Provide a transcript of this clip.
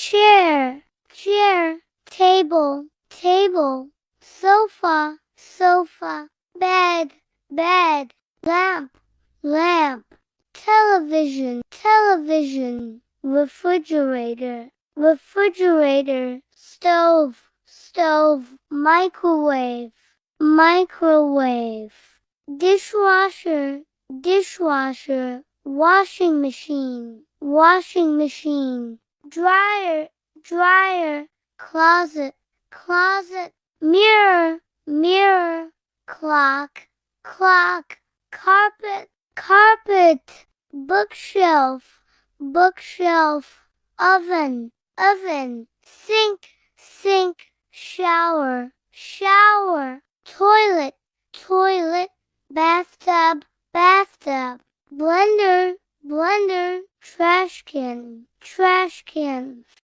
chair, chair, table, table, sofa, sofa, bed, bed, lamp, lamp, television, television, refrigerator, refrigerator, stove, stove, microwave, microwave, dishwasher, dishwasher, washing machine, washing machine, dryer, dryer, closet, closet, mirror, mirror, clock, clock, carpet, carpet, bookshelf, bookshelf, oven, oven, sink, sink, shower, shower, toilet, toilet, bathtub, bathtub, blender, blender, trash can, trash can.